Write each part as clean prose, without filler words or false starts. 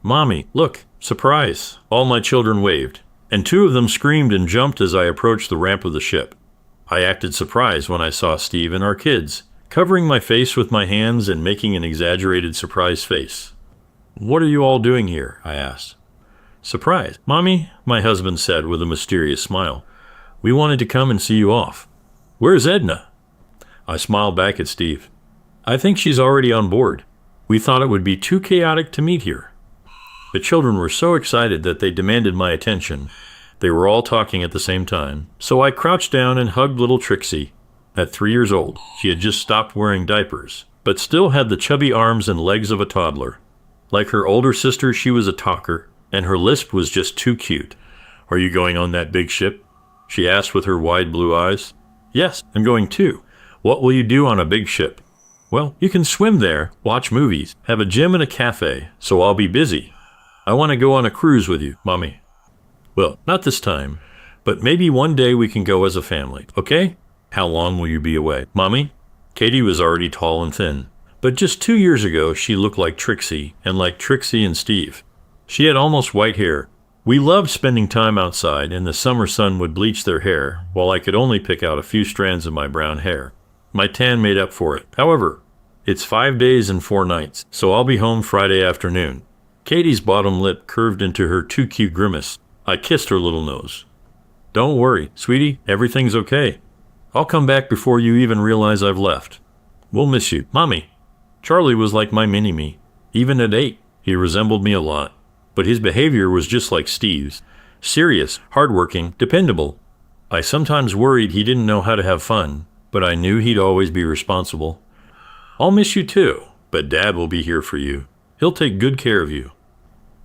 Mommy, look, surprise! All my children waved, and two of them screamed and jumped as I approached the ramp of the ship. I acted surprised when I saw Steve and our kids, covering my face with my hands and making an exaggerated surprised face. "What are you all doing here?" I asked. "Surprise, Mommy," my husband said with a mysterious smile. "We wanted to come and see you off." "Where's Edna?" I smiled back at Steve. "I think she's already on board. We thought it would be too chaotic to meet here." The children were so excited that they demanded my attention. They were all talking at the same time, so I crouched down and hugged little Trixie. At 3 years old, she had just stopped wearing diapers, but still had the chubby arms and legs of a toddler. Like her older sister, she was a talker, and her lisp was just too cute. "Are you going on that big ship?" she asked with her wide blue eyes. "Yes, I'm going too. What will you do on a big ship?" "Well, you can swim there, watch movies, have a gym and a cafe, so I'll be busy. I want to go on a cruise with you, Mommy." "Well, not this time, but maybe one day we can go as a family, okay? How long will you be away, Mommy?" Katie was already tall and thin, but just 2 years ago she looked like Trixie and Steve. She had almost white hair. We loved spending time outside, and the summer sun would bleach their hair, while I could only pick out a few strands of my brown hair. My tan made up for it. However, it's 5 days and 4 nights, so I'll be home Friday afternoon. Katie's bottom lip curved into her too cute grimace. I kissed her little nose. "Don't worry, sweetie, everything's okay. I'll come back before you even realize I've left. We'll miss you, Mommy." Charlie was like my mini-me. Even at 8, he resembled me a lot. But his behavior was just like Steve's. Serious, hardworking, dependable. I sometimes worried he didn't know how to have fun, but I knew he'd always be responsible. "I'll miss you too, but Dad will be here for you. He'll take good care of you."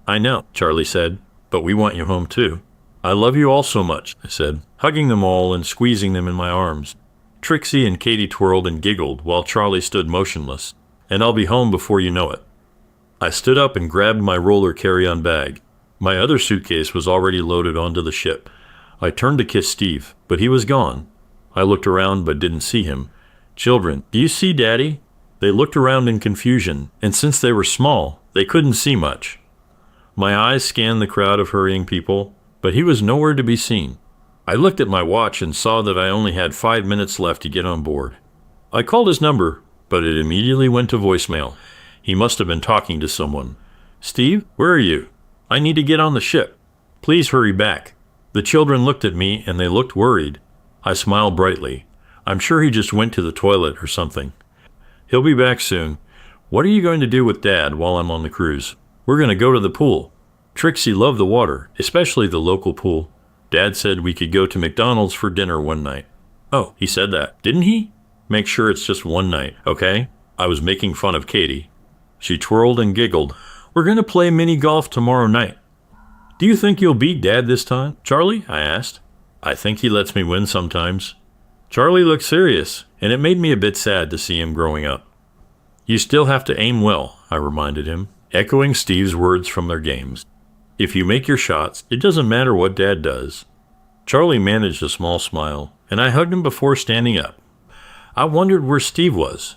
"I know," Charlie said, "but we want you home too." "I love you all so much," I said, hugging them all and squeezing them in my arms. Trixie and Katie twirled and giggled while Charlie stood motionless. "And I'll be home before you know it." I stood up and grabbed my roller carry-on bag. My other suitcase was already loaded onto the ship. I turned to kiss Steve, but he was gone. I looked around but didn't see him. "Children, do you see Daddy?" They looked around in confusion, and since they were small, they couldn't see much. My eyes scanned the crowd of hurrying people, but he was nowhere to be seen. I looked at my watch and saw that I only had 5 minutes left to get on board. I called his number, but it immediately went to voicemail. He must have been talking to someone. "Steve, where are you? I need to get on the ship. Please hurry back." The children looked at me and they looked worried. I smiled brightly. "I'm sure he just went to the toilet or something. He'll be back soon. What are you going to do with Dad while I'm on the cruise?" "We're going to go to the pool." Trixie loved the water, especially the local pool. Dad said we could go to McDonald's for dinner one night. "Oh, he said that, didn't he? Make sure it's just one night, okay?" I was making fun of Katie. She twirled and giggled. "We're going to play mini golf tomorrow night." "Do you think you'll beat Dad this time, Charlie?" I asked. "I think he lets me win sometimes." Charlie looked serious, and it made me a bit sad to see him growing up. "You still have to aim well," I reminded him, echoing Steve's words from their games. "If you make your shots, it doesn't matter what Dad does." Charlie managed a small smile, and I hugged him before standing up. I wondered where Steve was.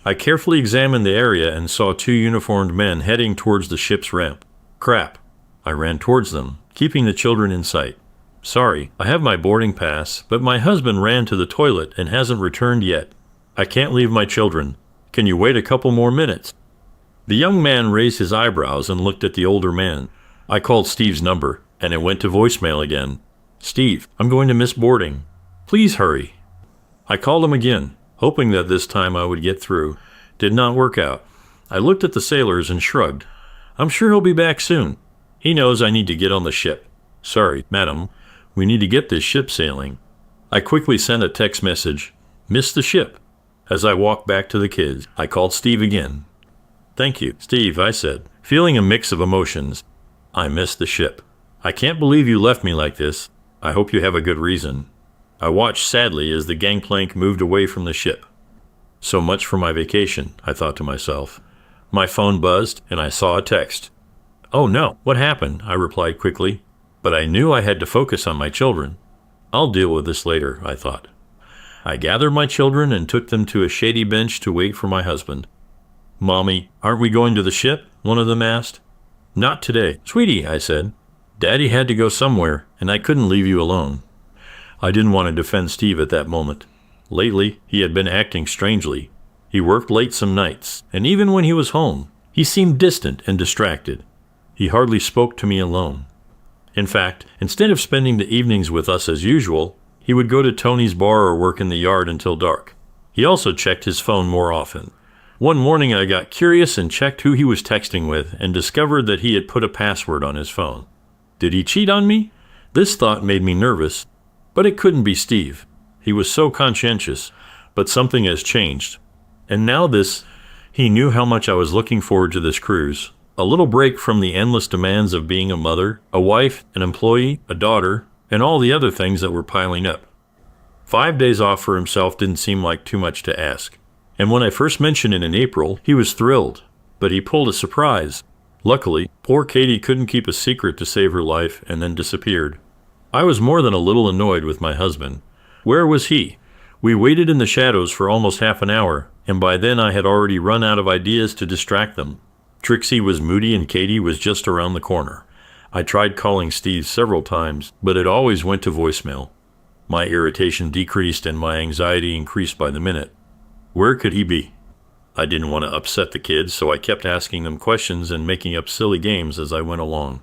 I carefully examined the area and saw 2 uniformed men heading towards the ship's ramp. Crap. I ran towards them, keeping the children in sight. "Sorry, I have my boarding pass, but my husband ran to the toilet and hasn't returned yet. I can't leave my children. Can you wait a couple more minutes?" The young man raised his eyebrows and looked at the older man. I called Steve's number, and it went to voicemail again. "Steve, I'm going to miss boarding. Please hurry." I called him again, hoping that this time I would get through. Did not work out. I looked at the sailors and shrugged. "I'm sure he'll be back soon. He knows I need to get on the ship. Sorry, madam. We need to get this ship sailing." I quickly sent a text message. "Missed the ship." As I walked back to the kids, I called Steve again. "Thank you, Steve," I said, feeling a mix of emotions. "I missed the ship. I can't believe you left me like this. I hope you have a good reason." I watched sadly as the gangplank moved away from the ship. So much for my vacation, I thought to myself. My phone buzzed, and I saw a text. "Oh no, what happened?" I replied quickly. But I knew I had to focus on my children. "I'll deal with this later," I thought. I gathered my children and took them to a shady bench to wait for my husband. "Mommy, aren't we going to the ship?" one of them asked. Not today. Sweetie, I said. Daddy had to go somewhere, and I couldn't leave you alone. I didn't want to defend Steve at that moment. Lately, he had been acting strangely. He worked late some nights, and even when he was home, he seemed distant and distracted. He hardly spoke to me alone. In fact, instead of spending the evenings with us as usual, he would go to Tony's bar or work in the yard until dark. He also checked his phone more often. One morning I got curious and checked who he was texting with and discovered that he had put a password on his phone. Did he cheat on me? This thought made me nervous, but it couldn't be Steve. He was so conscientious, but something has changed. And now this, he knew how much I was looking forward to this cruise. A little break from the endless demands of being a mother, a wife, an employee, a daughter, and all the other things that were piling up. 5 days off for himself didn't seem like too much to ask. And when I first mentioned it in April, he was thrilled, but he pulled a surprise. Luckily, poor Katie couldn't keep a secret to save her life and then disappeared. I was more than a little annoyed with my husband. Where was he? We waited in the shadows for almost half an hour, and by then I had already run out of ideas to distract them. Trixie was moody and Katie was just around the corner. I tried calling Steve several times, but it always went to voicemail. My irritation decreased and my anxiety increased by the minute. Where could he be? I didn't want to upset the kids, so I kept asking them questions and making up silly games as I went along.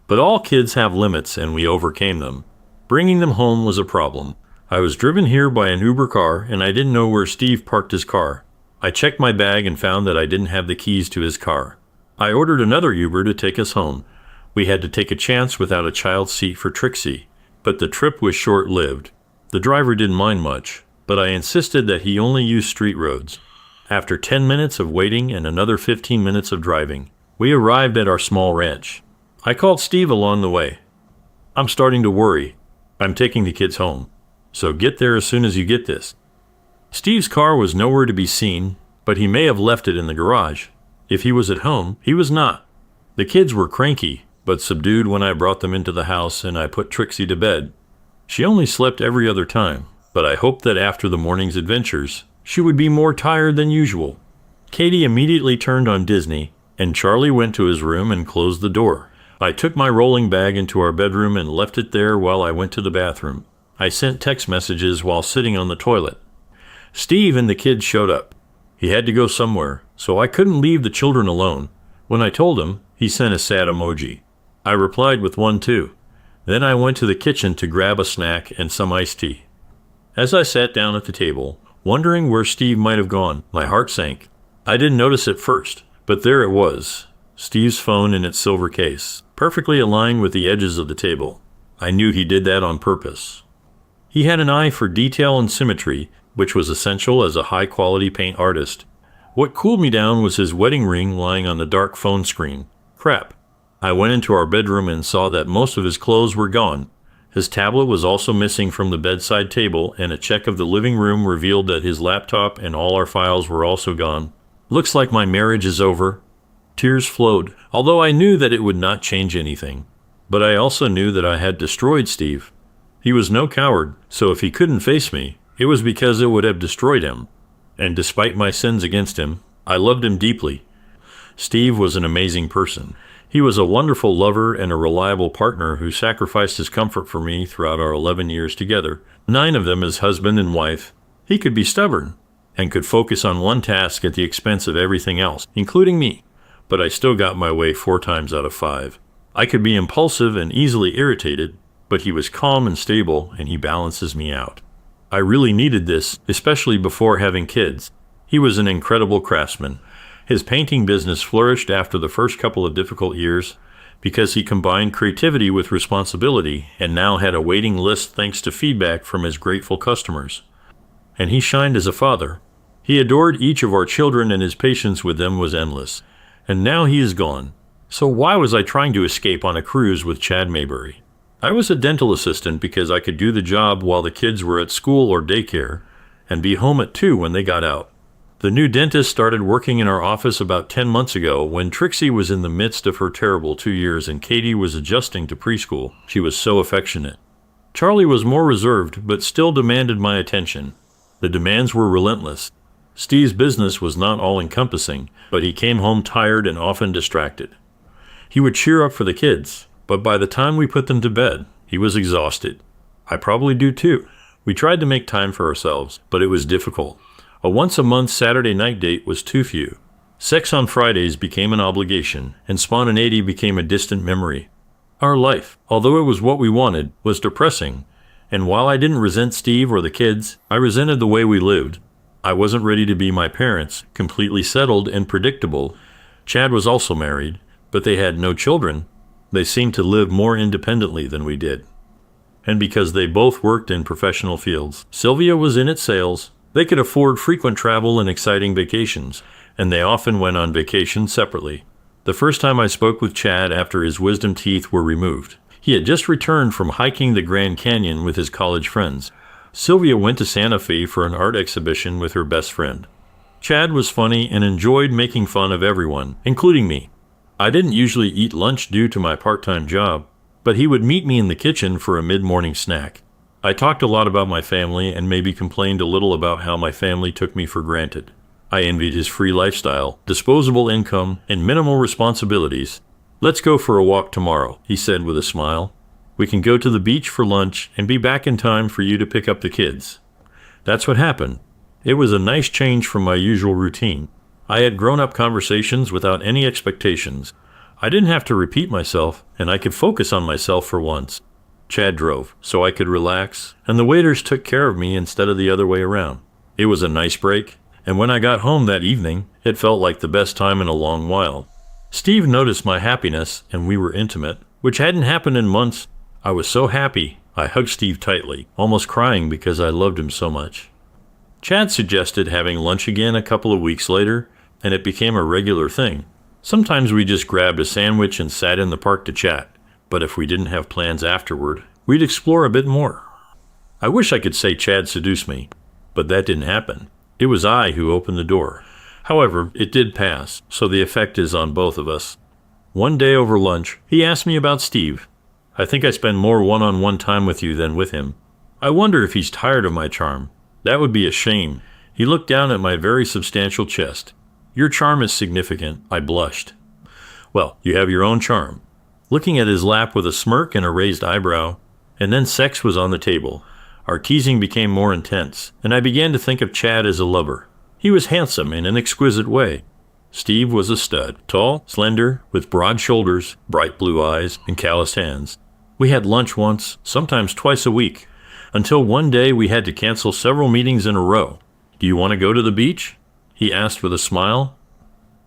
But all kids have limits, and we overcame them. Bringing them home was a problem. I was driven here by an Uber car, and I didn't know where Steve parked his car. I checked my bag and found that I didn't have the keys to his car. I ordered another Uber to take us home. We had to take a chance without a child's seat for Trixie, but the trip was short-lived. The driver didn't mind much, but I insisted that he only use street roads. After 10 minutes of waiting and another 15 minutes of driving, we arrived at our small ranch. I called Steve along the way. I'm starting to worry. I'm taking the kids home, so get there as soon as you get this. Steve's car was nowhere to be seen, but he may have left it in the garage. If he was at home, he was not. The kids were cranky, but subdued when I brought them into the house and I put Trixie to bed. She only slept every other time, but I hoped that after the morning's adventures, she would be more tired than usual. Katie immediately turned on Disney, and Charlie went to his room and closed the door. I took my rolling bag into our bedroom and left it there while I went to the bathroom. I sent text messages while sitting on the toilet. Steve and the kids showed up. He had to go somewhere, so I couldn't leave the children alone. When I told him, he sent a sad emoji. I replied with one too. Then I went to the kitchen to grab a snack and some iced tea. As I sat down at the table, wondering where Steve might have gone, my heart sank. I didn't notice it first, but there it was, Steve's phone in its silver case, perfectly aligned with the edges of the table. I knew he did that on purpose. He had an eye for detail and symmetry, which was essential as a high-quality paint artist. What cooled me down was his wedding ring lying on the dark phone screen. Crap. I went into our bedroom and saw that most of his clothes were gone. His tablet was also missing from the bedside table, and a check of the living room revealed that his laptop and all our files were also gone. Looks like my marriage is over. Tears flowed, although I knew that it would not change anything. But I also knew that I had destroyed Steve. He was no coward, so if he couldn't face me, it was because it would have destroyed him. And despite my sins against him, I loved him deeply. Steve was an amazing person. He was a wonderful lover and a reliable partner who sacrificed his comfort for me throughout our 11 years together, 9 of them as husband and wife. He could be stubborn and could focus on one task at the expense of everything else, including me. But I still got my way 4 times out of 5. I could be impulsive and easily irritated, but he was calm and stable, and he balances me out. I really needed this, especially before having kids. He was an incredible craftsman. His painting business flourished after the first couple of difficult years because he combined creativity with responsibility and now had a waiting list thanks to feedback from his grateful customers. And he shined as a father. He adored each of our children and his patience with them was endless. And now he is gone. So why was I trying to escape on a cruise with Chad Maybury? I was a dental assistant because I could do the job while the kids were at school or daycare and be home at 2 when they got out. The new dentist started working in our office about 10 months ago when Trixie was in the midst of her terrible 2 years and Katie was adjusting to preschool. She was so affectionate. Charlie was more reserved but still demanded my attention. The demands were relentless. Steve's business was not all-encompassing, but he came home tired and often distracted. He would cheer up for the kids, but by the time we put them to bed, he was exhausted. I probably do too. We tried to make time for ourselves, but it was difficult. A once-a-month Saturday night date was too few. Sex on Fridays became an obligation, and spontaneity became a distant memory. Our life, although it was what we wanted, was depressing, and while I didn't resent Steve or the kids, I resented the way we lived. I wasn't ready to be my parents, completely settled and predictable. Chad was also married, but they had no children. They seemed to live more independently than we did. And because they both worked in professional fields, Sylvia was in sales, they could afford frequent travel and exciting vacations, and they often went on vacation separately. The first time I spoke with Chad after his wisdom teeth were removed, he had just returned from hiking the Grand Canyon with his college friends. Sylvia went to Santa Fe for an art exhibition with her best friend. Chad was funny and enjoyed making fun of everyone, including me. I didn't usually eat lunch due to my part-time job, but he would meet me in the kitchen for a mid-morning snack. I talked a lot about my family and maybe complained a little about how my family took me for granted. I envied his free lifestyle, disposable income, and minimal responsibilities. "Let's go for a walk tomorrow," he said with a smile. "We can go to the beach for lunch and be back in time for you to pick up the kids." That's what happened. It was a nice change from my usual routine. I had grown-up conversations without any expectations. I didn't have to repeat myself, and I could focus on myself for once. Chad drove, so I could relax, and the waiters took care of me instead of the other way around. It was a nice break, and when I got home that evening, it felt like the best time in a long while. Steve noticed my happiness, and we were intimate, which hadn't happened in months. I was so happy, I hugged Steve tightly, almost crying because I loved him so much. Chad suggested having lunch again a couple of weeks later, and it became a regular thing. Sometimes we just grabbed a sandwich and sat in the park to chat, but if we didn't have plans afterward, we'd explore a bit more. I wish I could say Chad seduced me, but that didn't happen. It was I who opened the door. However, it did pass, so the effect is on both of us. One day over lunch, he asked me about Steve. "I think I spend more one-on-one time with you than with him. I wonder if he's tired of my charm. That would be a shame." He looked down at my very substantial chest. "Your charm is significant," I blushed. "Well, you have your own charm." Looking at his lap with a smirk and a raised eyebrow, and then sex was on the table. Our teasing became more intense, and I began to think of Chad as a lover. He was handsome in an exquisite way. Steve was a stud, tall, slender, with broad shoulders, bright blue eyes, and calloused hands. We had lunch once, sometimes twice a week, until one day we had to cancel several meetings in a row. "Do you want to go to the beach?" he asked with a smile.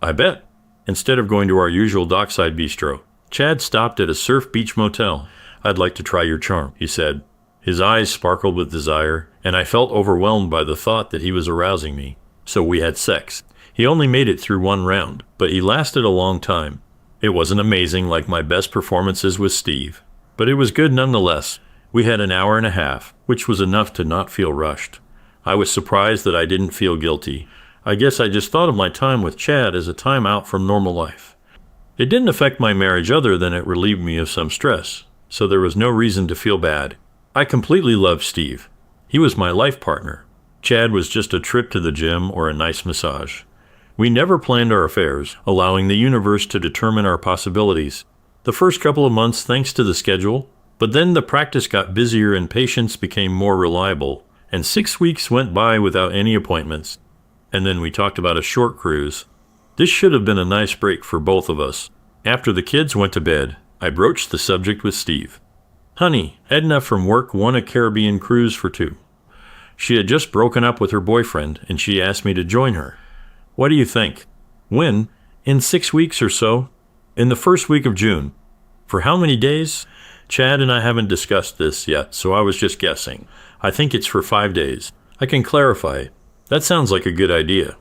"I bet." Instead of going to our usual dockside bistro, Chad stopped at a surf beach motel. "I'd like to try your charm," he said. His eyes sparkled with desire, and I felt overwhelmed by the thought that he was arousing me. So we had sex. He only made it through one round, but he lasted a long time. It wasn't amazing like my best performances with Steve, but it was good nonetheless. We had an hour and a half, which was enough to not feel rushed. I was surprised that I didn't feel guilty. I guess I just thought of my time with Chad as a time out from normal life. It didn't affect my marriage other than it relieved me of some stress, so there was no reason to feel bad. I completely loved Steve. He was my life partner. Chad was just a trip to the gym or a nice massage. We never planned our affairs, allowing the universe to determine our possibilities. The first couple of months thanks to the schedule, but then the practice got busier and patience became more reliable, and 6 weeks went by without any appointments. And then we talked about a short cruise. This should have been a nice break for both of us. After the kids went to bed, I broached the subject with Steve. "Honey, Edna from work won a Caribbean cruise for 2. She had just broken up with her boyfriend, and she asked me to join her. What do you think?" "When?" "In 6 weeks or so. In the first week of June." "For how many days?" "Chad and I haven't discussed this yet, so I was just guessing. I think it's for 5 days. I can clarify. That sounds like a good idea."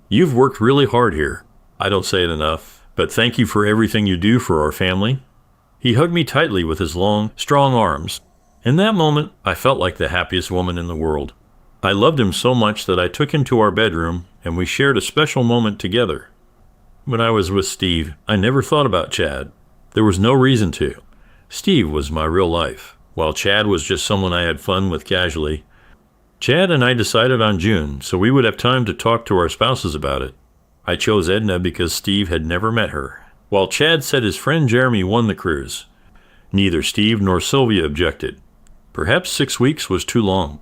"You've worked really hard here." "I don't say it enough, but thank you for everything you do for our family." He hugged me tightly with his long, strong arms. In that moment, I felt like the happiest woman in the world. I loved him so much that I took him to our bedroom, and we shared a special moment together. When I was with Steve, I never thought about Chad. There was no reason to. Steve was my real life, while Chad was just someone I had fun with casually. Chad and I decided on June, so we would have time to talk to our spouses about it. I chose Edna because Steve had never met her. while Chad said his friend Jeremy won the cruise. Neither Steve nor Sylvia objected. Perhaps 6 weeks was too long.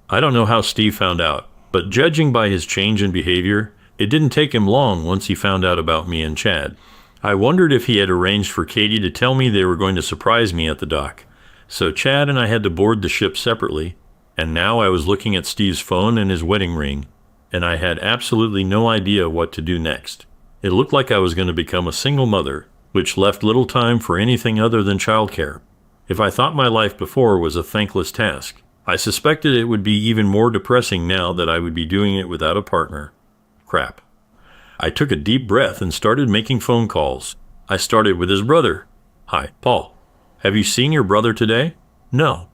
I don't know how Steve found out, but judging by his change in behavior, it didn't take him long once he found out about me and Chad. I wondered if he had arranged for Katie to tell me they were going to surprise me at the dock. So Chad and I had to board the ship separately, and now I was looking at Steve's phone and his wedding ring, and I had absolutely no idea what to do next. It looked like I was going to become a single mother, which left little time for anything other than childcare. If I thought my life before was a thankless task, I suspected it would be even more depressing now that I would be doing it without a partner. Crap. I took a deep breath and started making phone calls. I started with his brother. Hi, Paul. Have you seen your brother today? No.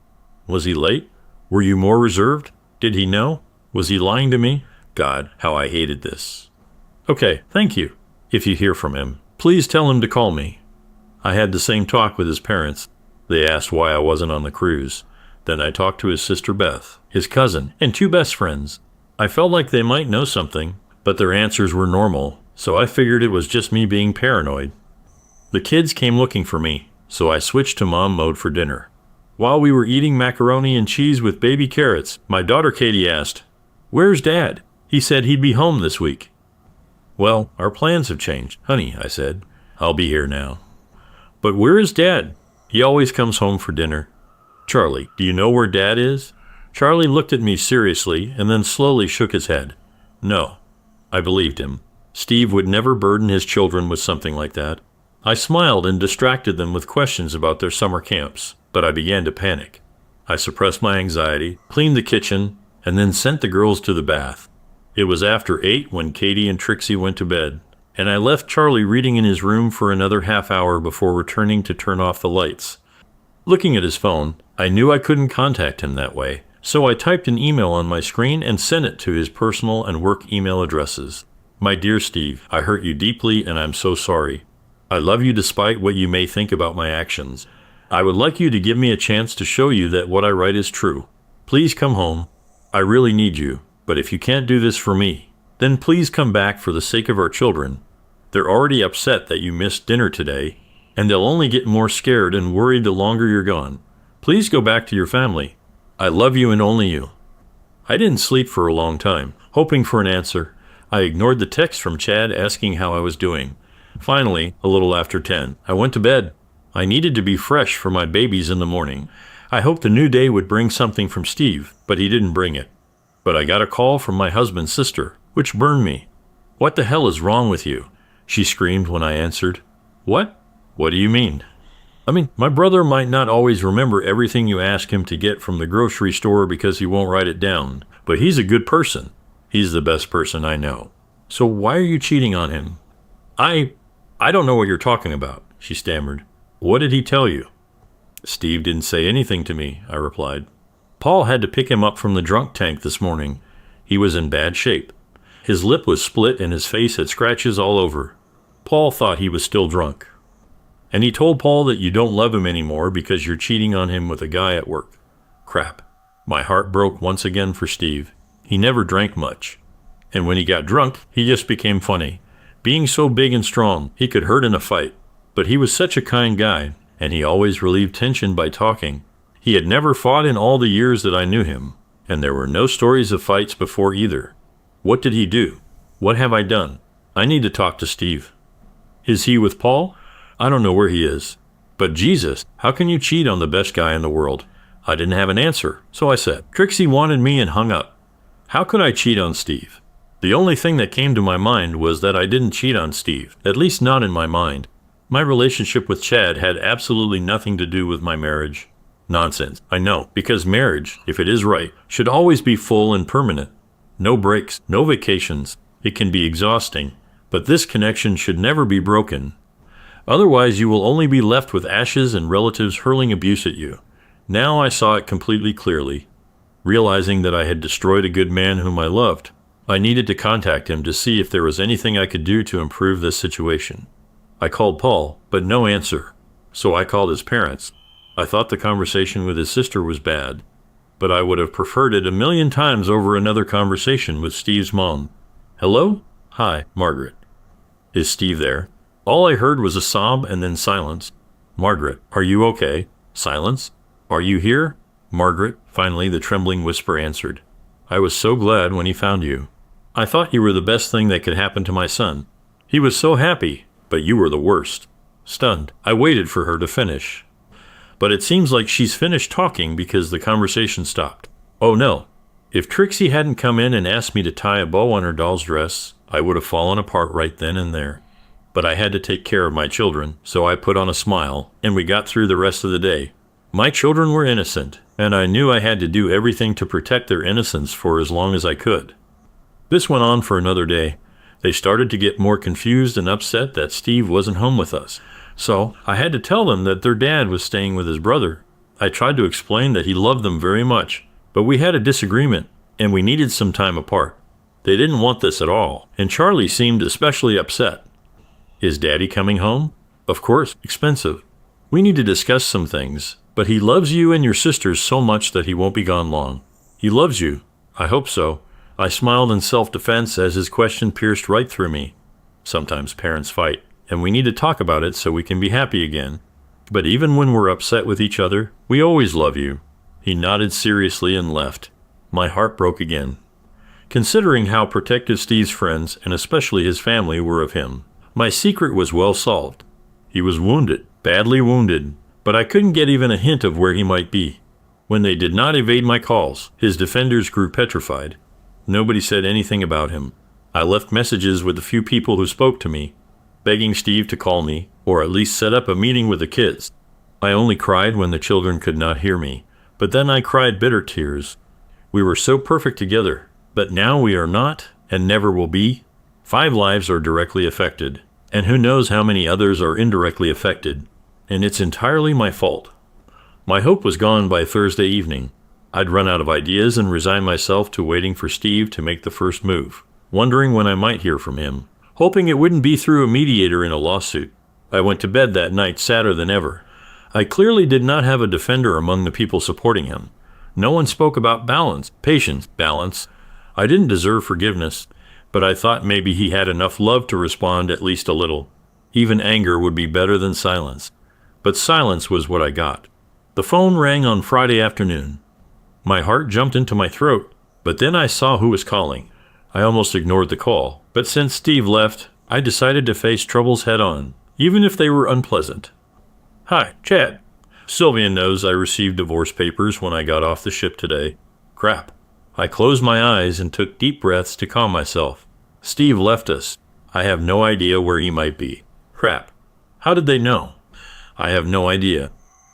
Was he late? Were you more reserved? Did he know? Was he lying to me? God, how I hated this. Okay, thank you. If you hear from him, please tell him to call me. I had the same talk with his parents. They asked why I wasn't on the cruise. Then I talked to his sister Beth, his cousin, and 2 best friends. I felt like they might know something, but their answers were normal, so I figured it was just me being paranoid. The kids came looking for me, so I switched to mom mode for dinner. While we were eating macaroni and cheese with baby carrots, my daughter Katie asked, "Where's Dad? He said he'd be home this week." "Well, our plans have changed, honey," I said. "I'll be here now." "But where is Dad? He always comes home for dinner." "Charlie, do you know where Dad is?" Charlie looked at me seriously and then slowly shook his head. No. I believed him. Steve would never burden his children with something like that. I smiled and distracted them with questions about their summer camps, but I began to panic. I suppressed my anxiety, cleaned the kitchen, and then sent the girls to the bath. It was after 8 when Katie and Trixie went to bed, and I left Charlie reading in his room for another half hour before returning to turn off the lights. Looking at his phone, I knew I couldn't contact him that way, so I typed an email on my screen and sent it to his personal and work email addresses. "My dear Steve, I hurt you deeply and I'm so sorry. I love you despite what you may think about my actions. I would like you to give me a chance to show you that what I write is true. Please come home. I really need you, but if you can't do this for me, then please come back for the sake of our children. They're already upset that you missed dinner today, and they'll only get more scared and worried the longer you're gone. Please go back to your family. I love you and only you." I didn't sleep for a long time, hoping for an answer. I ignored the text from Chad asking how I was doing. Finally, a little after 10, I went to bed. I needed to be fresh for my babies in the morning. I hoped the new day would bring something from Steve, but he didn't bring it. But I got a call from my husband's sister, which burned me. "What the hell is wrong with you?" she screamed when I answered. "What? What do you mean?" My brother might not always remember everything you ask him to get from the grocery store because he won't write it down, but he's a good person. He's the best person I know. So why are you cheating on him?" I don't know what you're talking about," she stammered. "What did he tell you?" "Steve didn't say anything to me," I replied. "Paul had to pick him up from the drunk tank this morning. He was in bad shape. His lip was split and his face had scratches all over. Paul thought he was still drunk. And he told Paul that you don't love him anymore because you're cheating on him with a guy at work." Crap. My heart broke once again for Steve. He never drank much. And when he got drunk, he just became funny. Being so big and strong, he could hurt in a fight. But he was such a kind guy, and he always relieved tension by talking. He had never fought in all the years that I knew him, and there were no stories of fights before either. What did he do? What have I done? I need to talk to Steve. Is he with Paul? I don't know where he is. But Jesus, how can you cheat on the best guy in the world? I didn't have an answer, so I said, "Trixie wanted me," and hung up. How could I cheat on Steve? The only thing that came to my mind was that I didn't cheat on Steve, at least not in my mind. My relationship with Chad had absolutely nothing to do with my marriage. Nonsense, I know, because marriage, if it is right, should always be full and permanent. No breaks, no vacations. It can be exhausting, but this connection should never be broken. Otherwise, you will only be left with ashes and relatives hurling abuse at you. Now I saw it completely clearly. Realizing that I had destroyed a good man whom I loved, I needed to contact him to see if there was anything I could do to improve this situation. I called Paul, but no answer. So I called his parents. I thought the conversation with his sister was bad, but I would have preferred it 1,000,000 times over another conversation with Steve's mom. "Hello? Hi, Margaret. Is Steve there?" All I heard was a sob and then silence. Margaret, are you okay? Silence. Are you here? Margaret, finally the trembling whisper answered. I was so glad when he found you. I thought you were the best thing that could happen to my son. He was so happy, but you were the worst. Stunned, I waited for her to finish. But it seems like she's finished talking because the conversation stopped. Oh no. If Trixie hadn't come in and asked me to tie a bow on her doll's dress, I would have fallen apart right then and there. But I had to take care of my children, so I put on a smile, and we got through the rest of the day. My children were innocent, and I knew I had to do everything to protect their innocence for as long as I could. This went on for another day. They started to get more confused and upset that Steve wasn't home with us. So I had to tell them that their dad was staying with his brother. I tried to explain that he loved them very much, but we had a disagreement, and we needed some time apart. They didn't want this at all, and Charlie seemed especially upset. Is Daddy coming home? Of course, expensive. We need to discuss some things, but he loves you and your sisters so much that he won't be gone long. He loves you. I hope so. I smiled in self-defense as his question pierced right through me. Sometimes parents fight, and we need to talk about it so we can be happy again. But even when we're upset with each other, we always love you. He nodded seriously and left. My heart broke again. Considering how protective Steve's friends, and especially his family, were of him, my secret was well solved. He was wounded, badly wounded, but I couldn't get even a hint of where he might be. When they did not evade my calls, his defenders grew petrified. Nobody said anything about him. I left messages with the few people who spoke to me, begging Steve to call me, or at least set up a meeting with the kids. I only cried when the children could not hear me, but then I cried bitter tears. We were so perfect together, but now we are not, and never will be. 5 lives are directly affected, and who knows how many others are indirectly affected, and it's entirely my fault. My hope was gone by Thursday evening. I'd run out of ideas and resigned myself to waiting for Steve to make the first move, wondering when I might hear from him, hoping it wouldn't be through a mediator in a lawsuit. I went to bed that night sadder than ever. I clearly did not have a defender among the people supporting him. No one spoke about balance, patience, balance. I didn't deserve forgiveness, but I thought maybe he had enough love to respond at least a little. Even anger would be better than silence. But silence was what I got. The phone rang on Friday afternoon. My heart jumped into my throat, but then I saw who was calling. I almost ignored the call, but since Steve left, I decided to face troubles head on, even if they were unpleasant. Hi, Chad. Sylvia knows I received divorce papers when I got off the ship today. Crap. I closed my eyes and took deep breaths to calm myself. Steve left us. I have no idea where he might be. Crap. How did they know? I have no idea.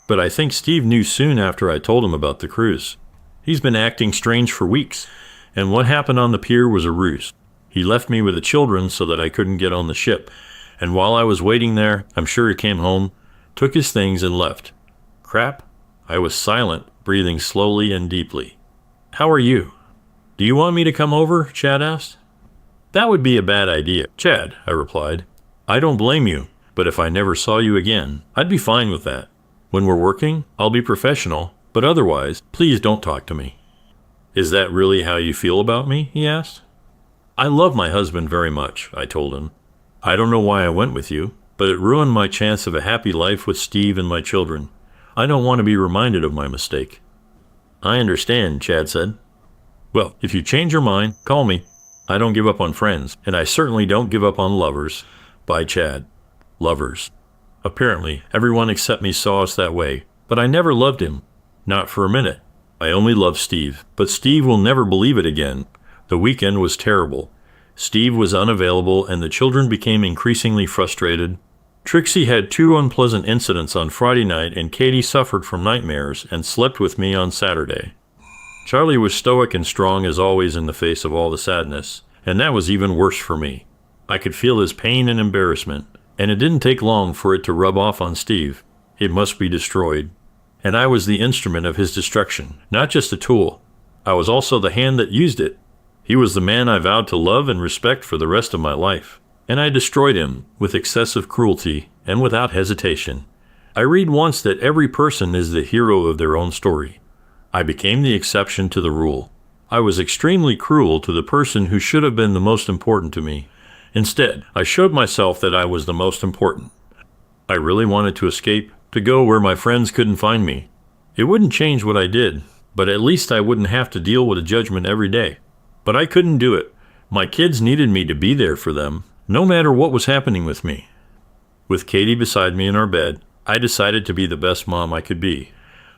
But I think Steve knew soon after I told him about the cruise. He's been acting strange for weeks, and what happened on the pier was a ruse. He left me with the children so that I couldn't get on the ship, and while I was waiting there, I'm sure he came home, took his things and left. Crap. I was silent, breathing slowly and deeply. How are you? Do you want me to come over? Chad asked. That would be a bad idea, Chad, I replied. I don't blame you, but if I never saw you again, I'd be fine with that. When we're working, I'll be professional, but otherwise, please don't talk to me. Is that really how you feel about me? He asked. I love my husband very much, I told him. I don't know why I went with you, but it ruined my chance of a happy life with Steve and my children. I don't want to be reminded of my mistake. I understand, Chad said. Well, if you change your mind, call me. I don't give up on friends, and I certainly don't give up on lovers. Bye, Chad. Lovers. Apparently, everyone except me saw us that way, but I never loved him. Not for a minute. I only loved Steve, but Steve will never believe it again. The weekend was terrible. Steve was unavailable, and the children became increasingly frustrated. Trixie had 2 unpleasant incidents on Friday night, and Katie suffered from nightmares and slept with me on Saturday. Charlie was stoic and strong as always in the face of all the sadness, and that was even worse for me. I could feel his pain and embarrassment, and it didn't take long for it to rub off on Steve. It must be destroyed. And I was the instrument of his destruction, not just a tool. I was also the hand that used it. He was the man I vowed to love and respect for the rest of my life, and I destroyed him with excessive cruelty and without hesitation. I read once that every person is the hero of their own story. I became the exception to the rule. I was extremely cruel to the person who should have been the most important to me, Instead, I showed myself that I was the most important. I really wanted to escape, to go where my friends couldn't find me. It wouldn't change what I did, but at least I wouldn't have to deal with a judgment every day. But I couldn't do it. My kids needed me to be there for them, no matter what was happening with me. With Katie beside me in our bed, I decided to be the best mom I could be.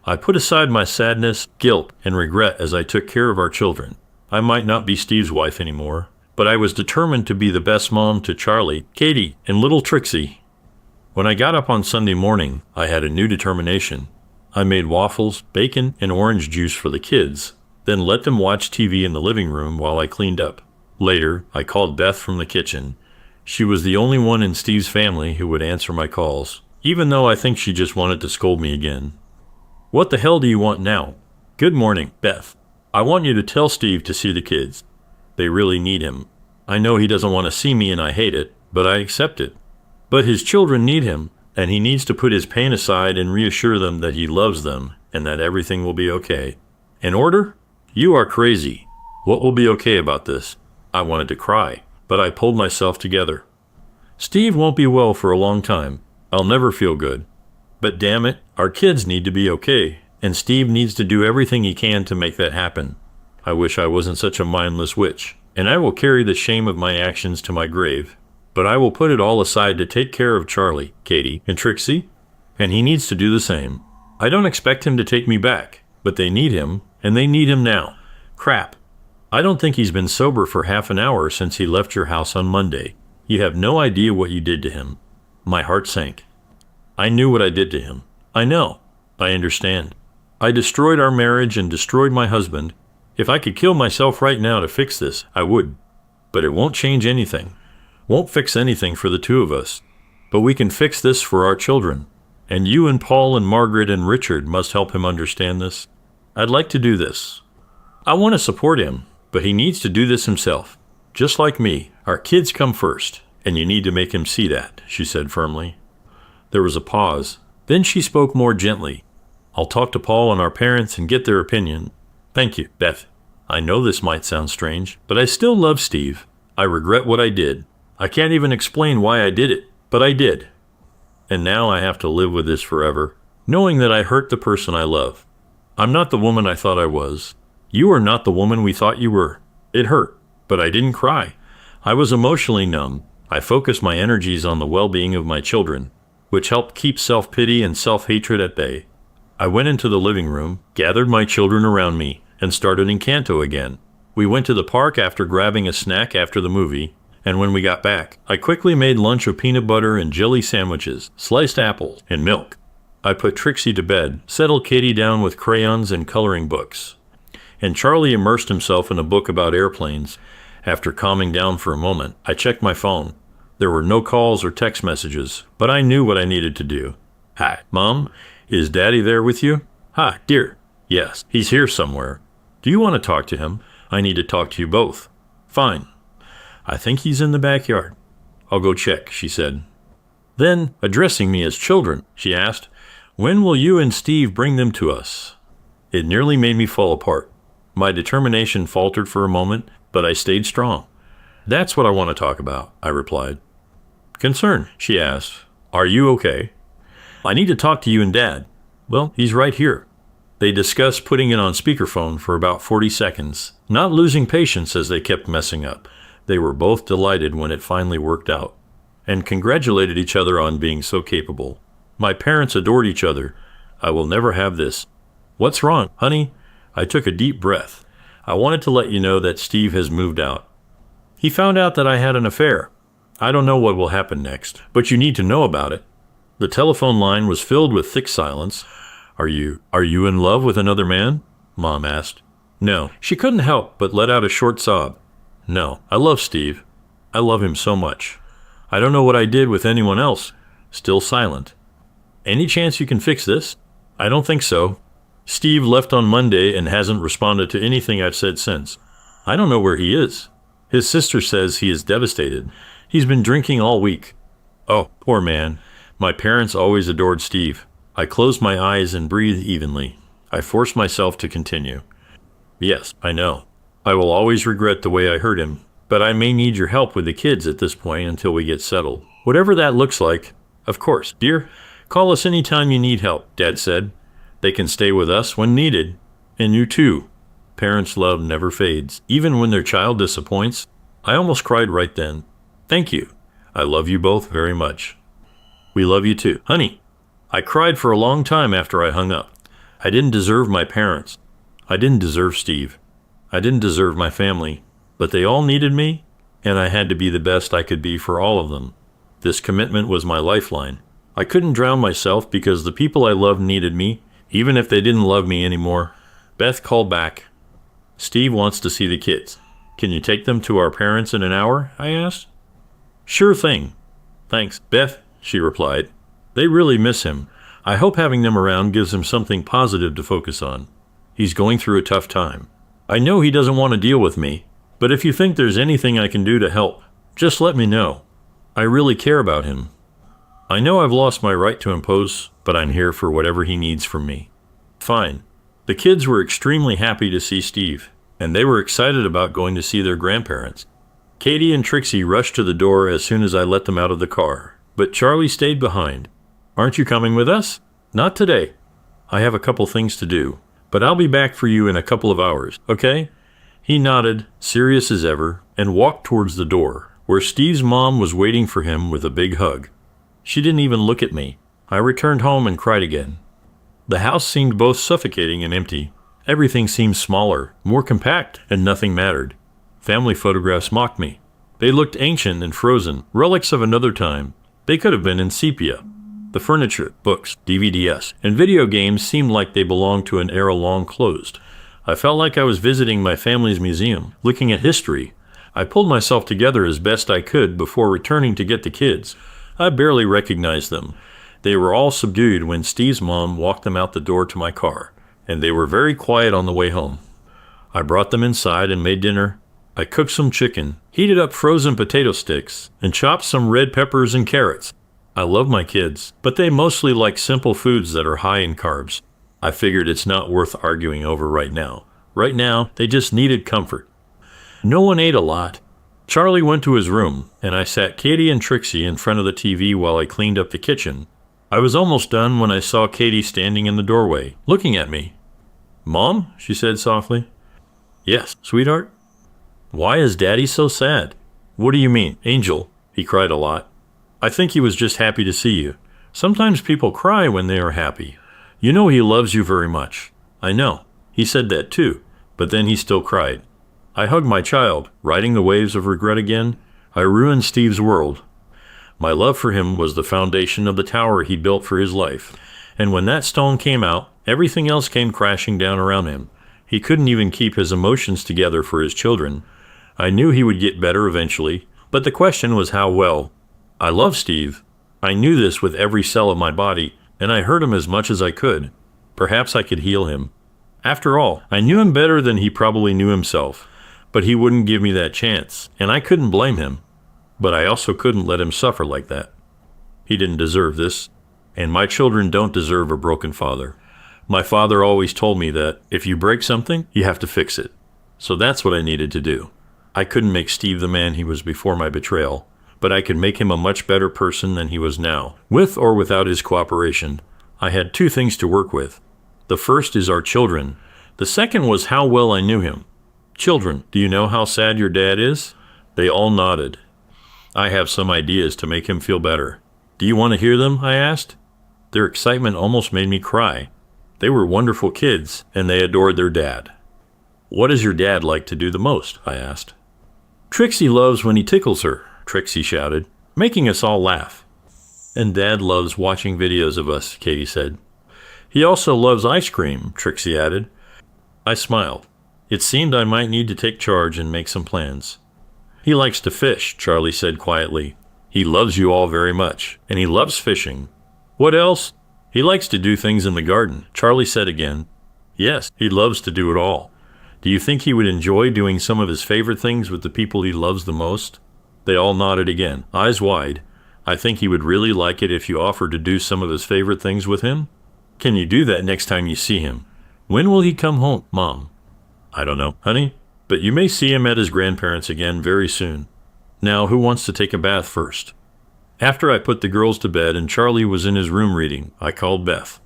I put aside my sadness, guilt, and regret as I took care of our children. I might not be Steve's wife anymore, but I was determined to be the best mom to Charlie, Katie, and little Trixie. When I got up on Sunday morning, I had a new determination. I made waffles, bacon, and orange juice for the kids, then let them watch TV in the living room while I cleaned up. Later, I called Beth from the kitchen. She was the only one in Steve's family who would answer my calls, even though I think she just wanted to scold me again. "What the hell do you want now?" "Good morning, Beth. I want you to tell Steve to see the kids. They really need him. I know he doesn't want to see me and I hate it, but I accept it. But his children need him, and he needs to put his pain aside and reassure them that he loves them and that everything will be okay." "In order? You are crazy. What will be okay about this?" I wanted to cry, but I pulled myself together. "Steve won't be well for a long time. I'll never feel good. But damn it, our kids need to be okay, and Steve needs to do everything he can to make that happen. I wish I wasn't such a mindless witch, and I will carry the shame of my actions to my grave. But I will put it all aside to take care of Charlie, Katie, and Trixie, and he needs to do the same. I don't expect him to take me back, but they need him, and they need him now. Crap. I don't think he's been sober for half an hour since he left your house on Monday. You have no idea what you did to him." My heart sank. I knew what I did to him. I know. I understand. I destroyed our marriage and destroyed my husband. If I could kill myself right now to fix this, I would. But it won't change anything. Won't fix anything for the two of us. But we can fix this for our children. And you and Paul and Margaret and Richard must help him understand this. I'd like to do this. I want to support him, but he needs to do this himself. Just like me, our kids come first, and you need to make him see that," she said firmly. There was a pause. Then she spoke more gently. "I'll talk to Paul and our parents and get their opinion." "Thank you, Beth. I know this might sound strange, but I still love Steve. I regret what I did. I can't even explain why I did it, but I did. And now I have to live with this forever, knowing that I hurt the person I love. I'm not the woman I thought I was. You are not the woman we thought you were. It hurt, but I didn't cry. I was emotionally numb. I focused my energies on the well-being of my children, which helped keep self-pity and self-hatred at bay. I went into the living room, gathered my children around me, and started Encanto again. We went to the park after grabbing a snack after the movie, and when we got back, I quickly made lunch of peanut butter and jelly sandwiches, sliced apples, and milk. I put Trixie to bed, settled Katie down with crayons and coloring books, and Charlie immersed himself in a book about airplanes. After calming down for a moment, I checked my phone. There were no calls or text messages, but I knew what I needed to do. "Hi, Mom, is Daddy there with you?" "Hi, dear. Yes, he's here somewhere. Do you want to talk to him? I need to talk to you both." "Fine. I think he's in the backyard." "I'll go check," she said. Then, addressing me as children, she asked, "When will you and Steve bring them to us?" It nearly made me fall apart. My determination faltered for a moment, but I stayed strong. "That's what I want to talk about," I replied. "Concern?" she asked. "Are you okay?" "I need to talk to you and Dad." "Well, he's right here." They discussed putting it on speakerphone for about 40 seconds, not losing patience as they kept messing up. They were both delighted when it finally worked out, and congratulated each other on being so capable. My parents adored each other. I will never have this. "What's wrong, honey?" I took a deep breath. "I wanted to let you know that Steve has moved out. He found out that I had an affair. I don't know what will happen next, but you need to know about it." The telephone line was filled with thick silence. Are you in love with another man?" Mom asked. "No." She couldn't help but let out a short sob. "No, I love Steve. I love him so much. I don't know what I did with anyone else." Still silent. "Any chance you can fix this?" "I don't think so. Steve left on Monday and hasn't responded to anything I've said since. I don't know where he is. His sister says he is devastated. He's been drinking all week." "Oh, poor man. My parents always adored Steve." I closed my eyes and breathed evenly. I forced myself to continue. "Yes, I know. I will always regret the way I hurt him, but I may need your help with the kids at this point until we get settled. Whatever that looks like, of course, dear. Call us anytime you need help, Dad said. They can stay with us when needed. And you too. Parents' love never fades, even when their child disappoints. I almost cried right then. Thank you. I love you both very much. We love you too, honey. I cried for a long time after I hung up. I didn't deserve my parents. I didn't deserve Steve. I didn't deserve my family. But they all needed me, and I had to be the best I could be for all of them. This commitment was my lifeline. I couldn't drown myself because the people I loved needed me, even if they didn't love me anymore. Beth called back. Steve wants to see the kids. Can you take them to our parents in an hour? I asked. Sure thing. Thanks, Beth, she replied. They really miss him. I hope having them around gives him something positive to focus on. He's going through a tough time. I know he doesn't want to deal with me, but if you think there's anything I can do to help, just let me know. I really care about him. I know I've lost my right to impose, but I'm here for whatever he needs from me. Fine. The kids were extremely happy to see Steve, and they were excited about going to see their grandparents. Katie and Trixie rushed to the door as soon as I let them out of the car, but Charlie stayed behind. Aren't you coming with us? Not today. I have a couple things to do, but I'll be back for you in a couple of hours, okay? He nodded, serious as ever, and walked towards the door, where Steve's mom was waiting for him with a big hug. She didn't even look at me. I returned home and cried again. The house seemed both suffocating and empty. Everything seemed smaller, more compact, and nothing mattered. Family photographs mocked me. They looked ancient and frozen, relics of another time. They could have been in sepia. The furniture, books, DVDs, and video games seemed like they belonged to an era long closed. I felt like I was visiting my family's museum, looking at history. I pulled myself together as best I could before returning to get the kids. I barely recognized them. They were all subdued when Steve's mom walked them out the door to my car, and they were very quiet on the way home. I brought them inside and made dinner. I cooked some chicken, heated up frozen potato sticks, and chopped some red peppers and carrots. I love my kids, but they mostly like simple foods that are high in carbs. I figured it's not worth arguing over right now. Right now, they just needed comfort. No one ate a lot. Charlie went to his room, and I sat Katie and Trixie in front of the TV while I cleaned up the kitchen. I was almost done when I saw Katie standing in the doorway, looking at me. Mom? She said softly. Yes, sweetheart? Why is Daddy so sad? What do you mean, Angel? He cried a lot. I think he was just happy to see you. Sometimes people cry when they are happy. You know he loves you very much. I know. He said that too, but then he still cried. I hugged my child, riding the waves of regret again. I ruined Steve's world. My love for him was the foundation of the tower he built for his life. And when that stone came out, everything else came crashing down around him. He couldn't even keep his emotions together for his children. I knew he would get better eventually, but the question was how well. I love Steve. I knew this with every cell of my body, and I hurt him as much as I could. Perhaps I could heal him. After all, I knew him better than he probably knew himself, but he wouldn't give me that chance, and I couldn't blame him. But I also couldn't let him suffer like that. He didn't deserve this, and my children don't deserve a broken father. My father always told me that if you break something, you have to fix it. So that's what I needed to do. I couldn't make Steve the man he was before my betrayal, but I could make him a much better person than he was now. With or without his cooperation, I had two things to work with. The first is our children. The second was how well I knew him. Children, do you know how sad your dad is? They all nodded. I have some ideas to make him feel better. Do you want to hear them? I asked. Their excitement almost made me cry. They were wonderful kids, and they adored their dad. What does your dad like to do the most? I asked. Trixie loves when he tickles her, Trixie shouted, making us all laugh. And Dad loves watching videos of us, Katie said. He also loves ice cream, Trixie added. I smiled. It seemed I might need to take charge and make some plans. He likes to fish, Charlie said quietly. He loves you all very much, and he loves fishing. What else? He likes to do things in the garden, Charlie said again. Yes, he loves to do it all. Do you think he would enjoy doing some of his favorite things with the people he loves the most? They all nodded again, eyes wide. I think he would really like it if you offered to do some of his favorite things with him. Can you do that next time you see him? When will he come home, Mom? I don't know, honey. but you may see him at his grandparents' again very soon. Now, who wants to take a bath first? After I put the girls to bed and Charlie was in his room reading, I called Beth.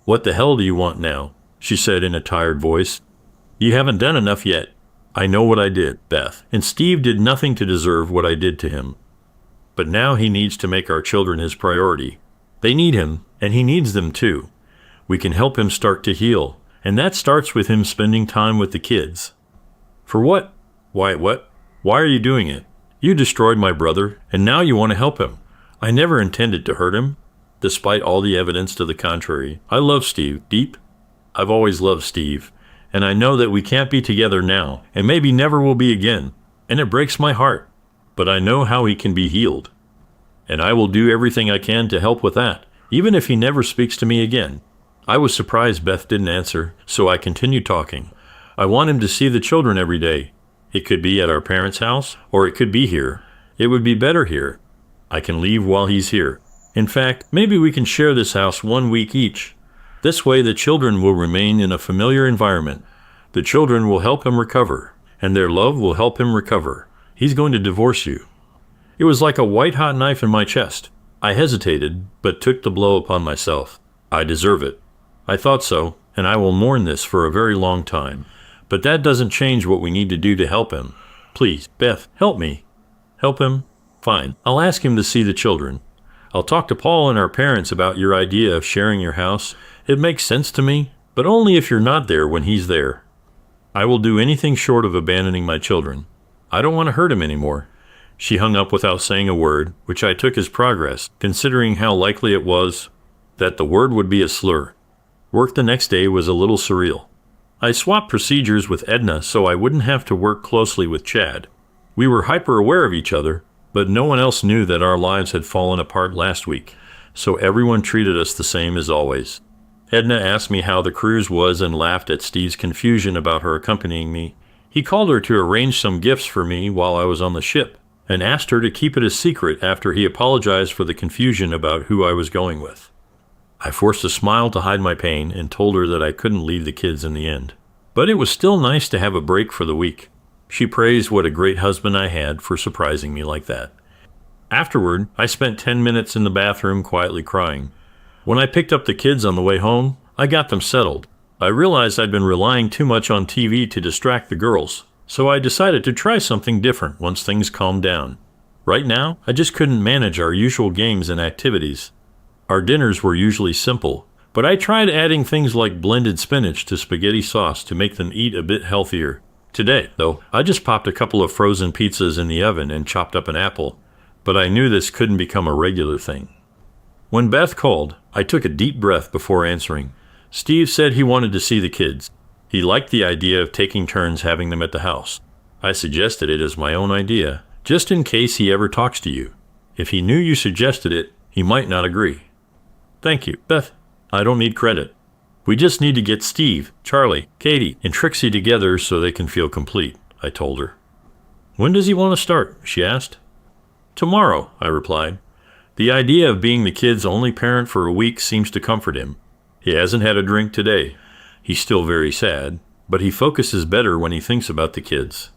"What the hell do you want now?" she said in a tired voice. "You haven't done enough yet." "I know what I did, Beth, and Steve did nothing to deserve what I did to him. But now he needs to make our children his priority. They need him, and he needs them too. We can help him start to heal, and that starts with him spending time with the kids." "For what? Why, what? Why are you doing it? You destroyed my brother, and now you want to help him. I never intended to hurt him. Despite all the evidence to the contrary, I love Steve deep. I've always loved Steve, and I know that we can't be together now, and maybe never will be again, and it breaks my heart. But I know how he can be healed, and I will do everything I can to help with that, even if he never speaks to me again." I was surprised Beth didn't answer, so I continued talking. "I want him to see the children every day. It could be at our parents' house, or it could be here. It would be better here. I can leave while he's here. In fact, maybe we can share this house 1 week each. This way the children will remain in a familiar environment. The children will help him recover, and their love will help him recover. He's going to divorce you." It was like a white-hot knife in my chest. I hesitated, but took the blow upon myself. I deserve it. I thought so, and I will mourn this for a very long time. But that doesn't change what we need to do to help him. Please, Beth, help me. Help him? Fine. I'll ask him to see the children. I'll talk to Paul and our parents about your idea of sharing your house. It makes sense to me, but only if you're not there when he's there. I will do anything short of abandoning my children. I don't want to hurt him anymore." She hung up without saying a word, which I took as progress, considering how likely it was that the word would be a slur. Work the next day was a little surreal. I swapped procedures with Edna so I wouldn't have to work closely with Chad. We were hyper-aware of each other, but no one else knew that our lives had fallen apart last week, so everyone treated us the same as always. Edna asked me how the cruise was and laughed at Steve's confusion about her accompanying me. He called her to arrange some gifts for me while I was on the ship, and asked her to keep it a secret after he apologized for the confusion about who I was going with. I forced a smile to hide my pain and told her that I couldn't leave the kids in the end. But it was still nice to have a break for the week. She praised what a great husband I had for surprising me like that. Afterward, I spent 10 minutes in the bathroom quietly crying. When I picked up the kids on the way home, I got them settled. I realized I'd been relying too much on TV to distract the girls, so I decided to try something different once things calmed down. Right now, I just couldn't manage our usual games and activities. Our dinners were usually simple, but I tried adding things like blended spinach to spaghetti sauce to make them eat a bit healthier. Today, though, I just popped a couple of frozen pizzas in the oven and chopped up an apple, but I knew this couldn't become a regular thing. When Beth called, I took a deep breath before answering. Steve said he wanted to see the kids. He liked the idea of taking turns having them at the house. I suggested it as my own idea, just in case he ever talks to you. If he knew you suggested it, he might not agree. Thank you, Beth. I don't need credit. We just need to get Steve, Charlie, Katie, and Trixie together so they can feel complete, I told her. When does he want to start? She asked. Tomorrow, I replied. The idea of being the kid's only parent for a week seems to comfort him. He hasn't had a drink today. He's still very sad, but he focuses better when he thinks about the kids.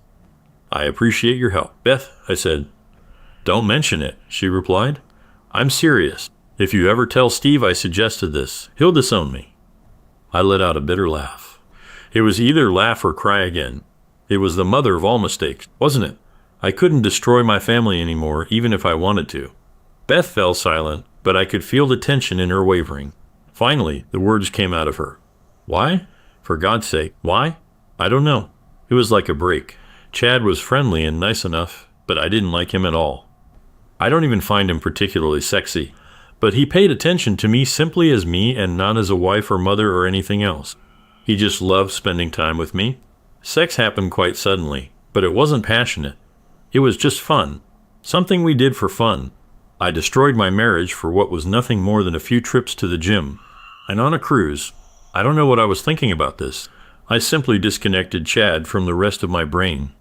I appreciate your help, Beth, I said. Don't mention it, she replied. I'm serious. If you ever tell Steve I suggested this, he'll disown me. I let out a bitter laugh. It was either laugh or cry again. It was the mother of all mistakes, wasn't it? I couldn't destroy my family anymore, even if I wanted to. Beth fell silent, but I could feel the tension in her wavering. Finally, the words came out of her. Why? For God's sake, why? I don't know. It was like a break. Chad was friendly and nice enough, but I didn't like him at all. I don't even find him particularly sexy. But he paid attention to me simply as me and not as a wife or mother or anything else. He just loved spending time with me. Sex happened quite suddenly, but it wasn't passionate. It was just fun. Something we did for fun. I destroyed my marriage for what was nothing more than a few trips to the gym. And on a cruise, I don't know what I was thinking about this. I simply disconnected Chad from the rest of my brain.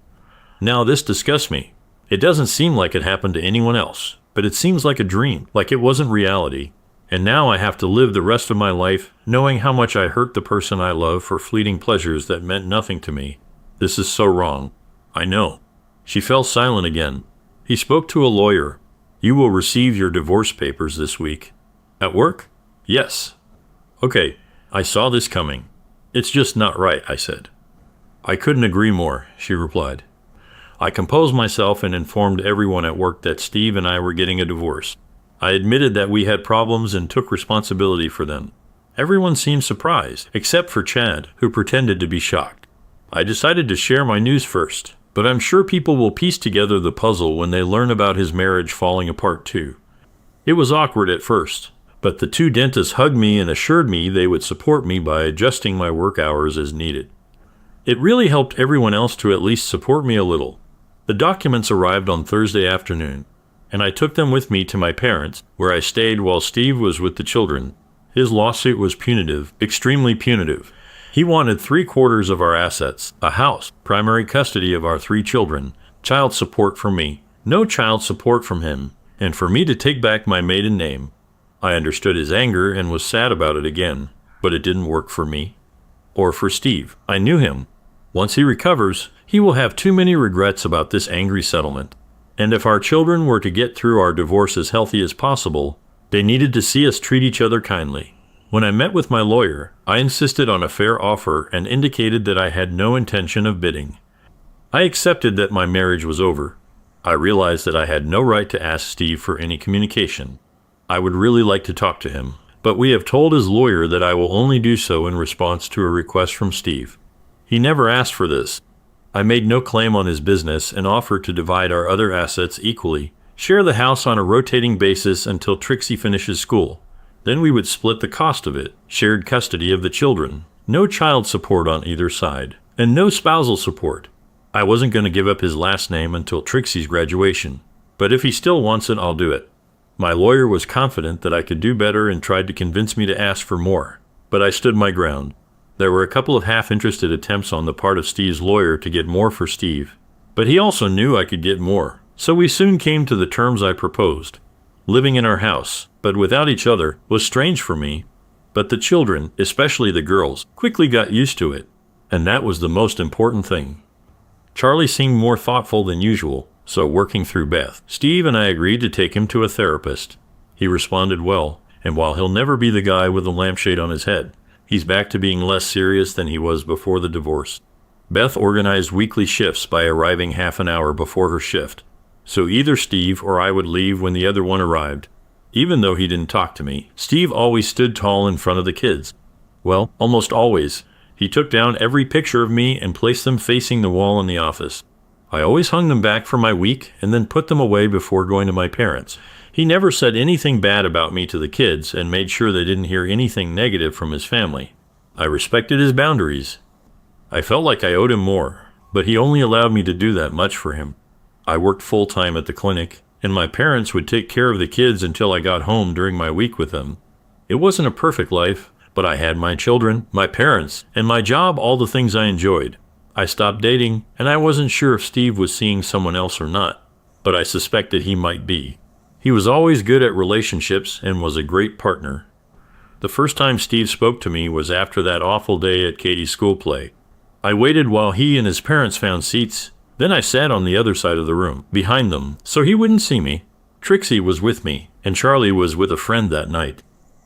Now this disgusts me. It doesn't seem like it happened to anyone else. But it seems like a dream, like it wasn't reality. And now I have to live the rest of my life knowing how much I hurt the person I love for fleeting pleasures that meant nothing to me. This is so wrong. I know. She fell silent again. He spoke to a lawyer. You will receive your divorce papers this week. At work? Yes. Okay, I saw this coming. It's just not right, I said. I couldn't agree more, she replied. I composed myself and informed everyone at work that Steve and I were getting a divorce. I admitted that we had problems and took responsibility for them. Everyone seemed surprised, except for Chad, who pretended to be shocked. I decided to share my news first, but I'm sure people will piece together the puzzle when they learn about his marriage falling apart too. It was awkward at first, but the two dentists hugged me and assured me they would support me by adjusting my work hours as needed. It really helped everyone else to at least support me a little. The documents arrived on Thursday afternoon, and I took them with me to my parents', where I stayed while Steve was with the children. His lawsuit was punitive, extremely punitive. He wanted 3/4 of our assets, a house, primary custody of our 3 children, child support from me, no child support from him, and for me to take back my maiden name. I understood his anger and was sad about it again, but it didn't work for me. Or for Steve. I knew him. Once he recovers, he will have too many regrets about this angry settlement. And if our children were to get through our divorce as healthy as possible, they needed to see us treat each other kindly. When I met with my lawyer, I insisted on a fair offer and indicated that I had no intention of bidding. I accepted that my marriage was over. I realized that I had no right to ask Steve for any communication. I would really like to talk to him, but we have told his lawyer that I will only do so in response to a request from Steve. He never asked for this. I made no claim on his business and offered to divide our other assets equally, share the house on a rotating basis until Trixie finishes school. Then we would split the cost of it, shared custody of the children, no child support on either side, and no spousal support. I wasn't going to give up his last name until Trixie's graduation, but if he still wants it, I'll do it. My lawyer was confident that I could do better and tried to convince me to ask for more, but I stood my ground. There were a couple of half-interested attempts on the part of Steve's lawyer to get more for Steve, but he also knew I could get more, so we soon came to the terms I proposed. Living in our house, but without each other, was strange for me, but the children, especially the girls, quickly got used to it, and that was the most important thing. Charlie seemed more thoughtful than usual, so working through Beth, Steve and I agreed to take him to a therapist. He responded well, and while he'll never be the guy with the lampshade on his head, he's back to being less serious than he was before the divorce. Beth organized weekly shifts by arriving half an hour before her shift, so either Steve or I would leave when the other one arrived. Even though he didn't talk to me, Steve always stood tall in front of the kids. Well, almost always. He took down every picture of me and placed them facing the wall in the office. I always hung them back for my week and then put them away before going to my parents. He never said anything bad about me to the kids and made sure they didn't hear anything negative from his family. I respected his boundaries. I felt like I owed him more, but he only allowed me to do that much for him. I worked full-time at the clinic, and my parents would take care of the kids until I got home during my week with them. It wasn't a perfect life, but I had my children, my parents, and my job, all the things I enjoyed. I stopped dating, and I wasn't sure if Steve was seeing someone else or not, but I suspected he might be. He was always good at relationships and was a great partner. The first time Steve spoke to me was after that awful day at Katie's school play. I waited while he and his parents found seats. Then I sat on the other side of the room, behind them, so he wouldn't see me. Trixie was with me, and Charlie was with a friend that night.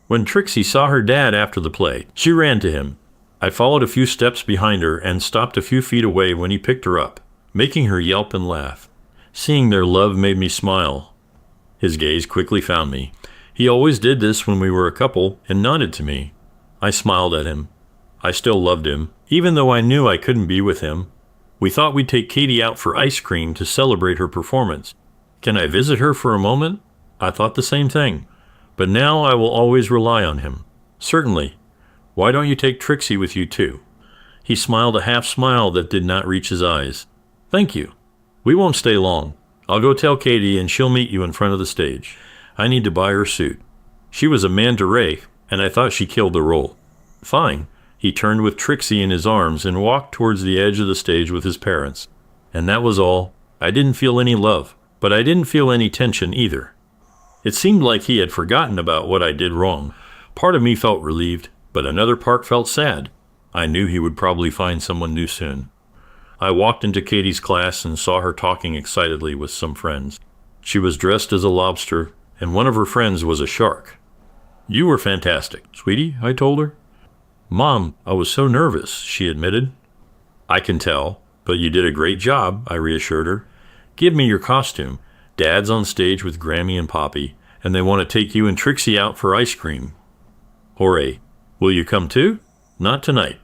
When Trixie saw her dad after the play, she ran to him. I followed a few steps behind her and stopped a few feet away when he picked her up, making her yelp and laugh. Seeing their love made me smile. His gaze quickly found me. He always did this when we were a couple and nodded to me. I smiled at him. I still loved him, even though I knew I couldn't be with him. We thought we'd take Katie out for ice cream to celebrate her performance. Can I visit her for a moment? I thought the same thing. But now I will always rely on him. Certainly. Why don't you take Trixie with you too? He smiled a half smile that did not reach his eyes. Thank you. We won't stay long. I'll go tell Katie and she'll meet you in front of the stage. I need to buy her suit. She was a manta ray, and I thought she killed the role. Fine. He turned with Trixie in his arms and walked towards the edge of the stage with his parents. And that was all. I didn't feel any love, but I didn't feel any tension either. It seemed like he had forgotten about what I did wrong. Part of me felt relieved, but another part felt sad. I knew he would probably find someone new soon. I walked into Katie's class and saw her talking excitedly with some friends. She was dressed as a lobster, and one of her friends was a shark. "You were fantastic, sweetie," I told her. "Mom, I was so nervous," she admitted. "I can tell, but you did a great job," I reassured her. "Give me your costume. Dad's on stage with Grammy and Poppy, and they want to take you and Trixie out for ice cream." "Hooray. Will you come too?" "Not tonight.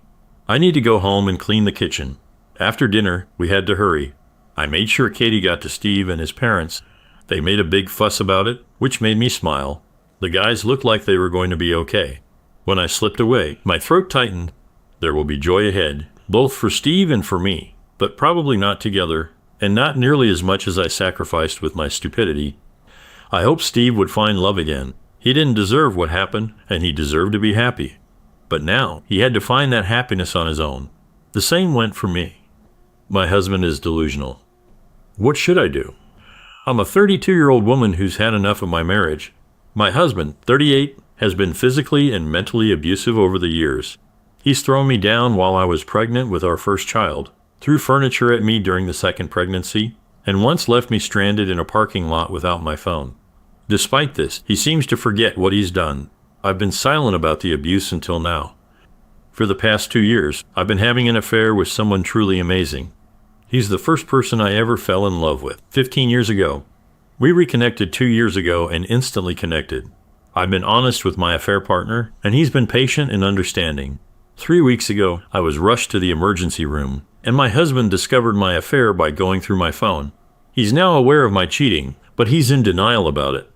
I need to go home and clean the kitchen." After dinner, we had to hurry. I made sure Katie got to Steve and his parents. They made a big fuss about it, which made me smile. The guys looked like they were going to be okay. When I slipped away, my throat tightened. There will be joy ahead, both for Steve and for me, but probably not together, and not nearly as much as I sacrificed with my stupidity. I hoped Steve would find love again. He didn't deserve what happened, and he deserved to be happy. But now, he had to find that happiness on his own. The same went for me. My husband is delusional. What should I do? I'm a 32-year-old woman who's had enough of my marriage. My husband, 38, has been physically and mentally abusive over the years. He's thrown me down while I was pregnant with our first child, threw furniture at me during the second pregnancy, and once left me stranded in a parking lot without my phone. Despite this, he seems to forget what he's done. I've been silent about the abuse until now. For the past 2 years, I've been having an affair with someone truly amazing. He's the first person I ever fell in love with, 15 years ago. We reconnected 2 years ago and instantly connected. I've been honest with my affair partner, and he's been patient and understanding. 3 weeks ago, I was rushed to the emergency room, and my husband discovered my affair by going through my phone. He's now aware of my cheating, but he's in denial about it.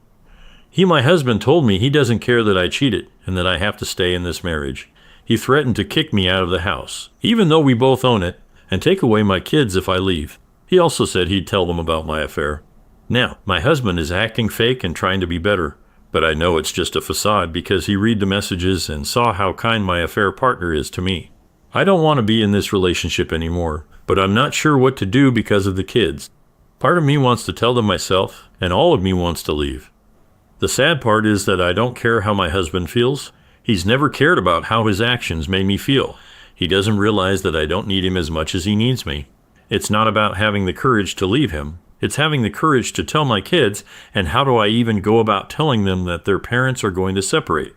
My husband told me he doesn't care that I cheated and that I have to stay in this marriage. He threatened to kick me out of the house, even though we both own it, and take away my kids if I leave. He also said he'd tell them about my affair. Now, my husband is acting fake and trying to be better, but I know it's just a facade because he read the messages and saw how kind my affair partner is to me. I don't want to be in this relationship anymore, but I'm not sure what to do because of the kids. Part of me wants to tell them myself, and all of me wants to leave. The sad part is that I don't care how my husband feels. He's never cared about how his actions made me feel. He doesn't realize that I don't need him as much as he needs me. It's not about having the courage to leave him. It's having the courage to tell my kids, and how do I even go about telling them that their parents are going to separate?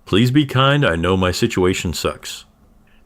Please be kind. I know my situation sucks.